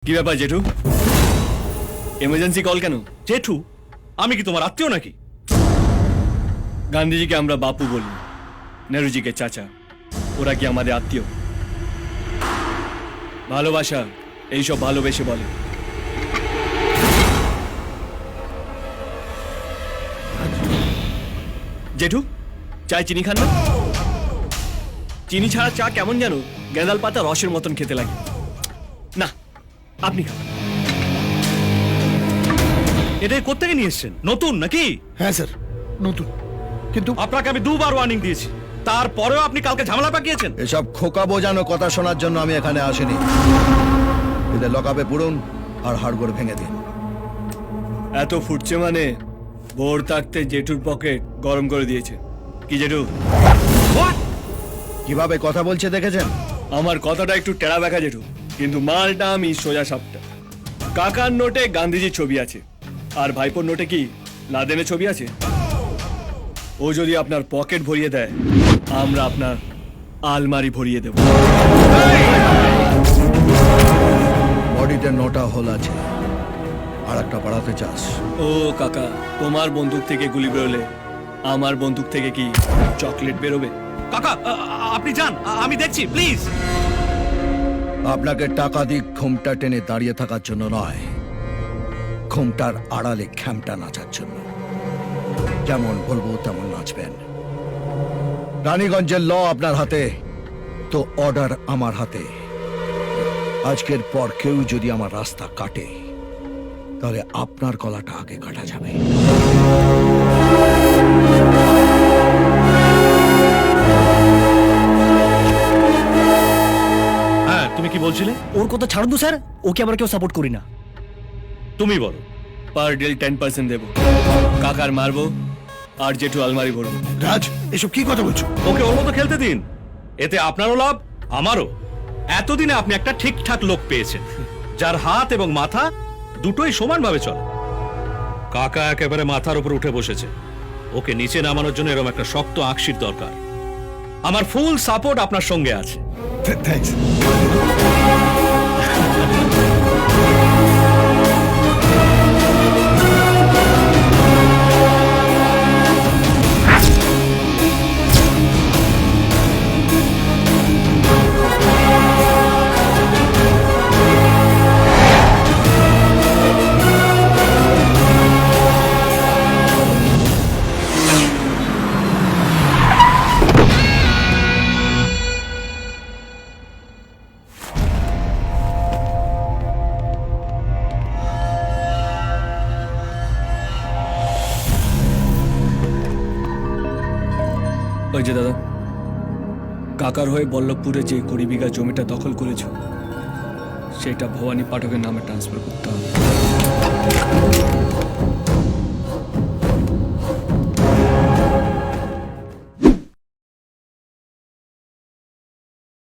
কি ব্যাপার জেঠু? এমার্জেন্সি কল কেন? জেঠু, আমি কি তোমার আত্মীয় নাকি? গান্ধীজিকে আমরা বাপু বলি, নেহরুজিকে চাচা। ওরা কি আমাদের আত্মীয়? ভালোবাসা এইসব ভালোবেসে বলে। জেঠু, চায় চিনি খান না? চিনি ছাড়া চা কেমন যেন গেঁদাল পাতা রসের মতন খেতে লাগে। না, আপনি খান। এটা কোত্থেকে নিয়ে এসছেন? নতুন নাকি? হ্যাঁ স্যার, নতুন। কিন্তু আপনাকে আমি দুবার ওয়ার্নিং দিয়েছি, তারপরেও আপনি কালকে ঝামেলা পাকিয়েছেন। এসব খোকা বোঝানো কথা শোনার জন্য আমি এখানে আসিনি। এদের লকআপে পুরুন আর হাড়গোড় ভেঙে দিন। এত ফুটছে মানে ভোর থাকতে জেঠুর পকেট গরম করে দিয়েছে। কি জেঠু? কিভাবে কথা বলছে দেখেছেন? আমার কথাটা একটু টেরা ব্যাখা জেঠু, কিন্তু মালটা আমি সোজা সাপটা। কাকার নোটে গান্ধীজির ছবি আছে, আর ভাইপোর নোটে কি লাদেনের ছবি আছে? ও যদি আপনার পকেট ভরিয়ে দেয়, আমরা আপনার আলমারি ভরিয়ে দেব। বডিতে 9টা হোল আছে, আর একটা বাড়াতে চাস? ও কাকা, তোমার বন্দুক থেকে গুলি বেরোলে আমার বন্দুক থেকে কি চকলেট বেরোবে? কাকা, আপনি যান, আমি দেখছি, প্লিজ। আপনাকে টাকা দিক ঘুমটা টেনে দাঁড়িয়ে থাকার জন্য নয়, ঘুমটার আড়ালে খ্যামটা নাচার জন্য। যেমন বলবো তেমন নাচবেন। রানীগঞ্জের ল আপনার হাতে, তো অর্ডার আমার হাতে। আজকের পর কেউ যদি আমার রাস্তা কাটে, তাহলে আপনার গলাটা আগে কাটা যাবে। হ্যাঁ, তুমি কি বলছিলে? ওর কথা ছাড়ুন তো স্যার, ওকে আমরা কেউ সাপোর্ট করি না। তুমি বলো। পার ডেল 10% দেবো। কাকার মারবো আর জেঠু আলমারি ভরবো। রাজ, এসব কি কথা বলছো? ওকে ওর মতো খেলতে দিন, এতে আপনারও লাভ আমারও। এতদিনে আপনি একটা ঠিকঠাক লোক পেয়েছেন, যার হাত এবং মাথা দুটোই সমানভাবে চলে। কাকা একেবারে মাথার উপর উঠে বসেছে, ওকে নিচে নামানোর জন্য এরকম একটা শক্ত আকশির দরকার। আমার ফুল সাপোর্ট আপনার সঙ্গে আছে। থ্যাঙ্কস। ওই যে দাদা, কাকার হয়ে বল্লভপুরে যে 20 বিঘা জমিটা দখল করেছ, সেটা ভবানী পাঠকের নামে ট্রান্সফার করতে হবে।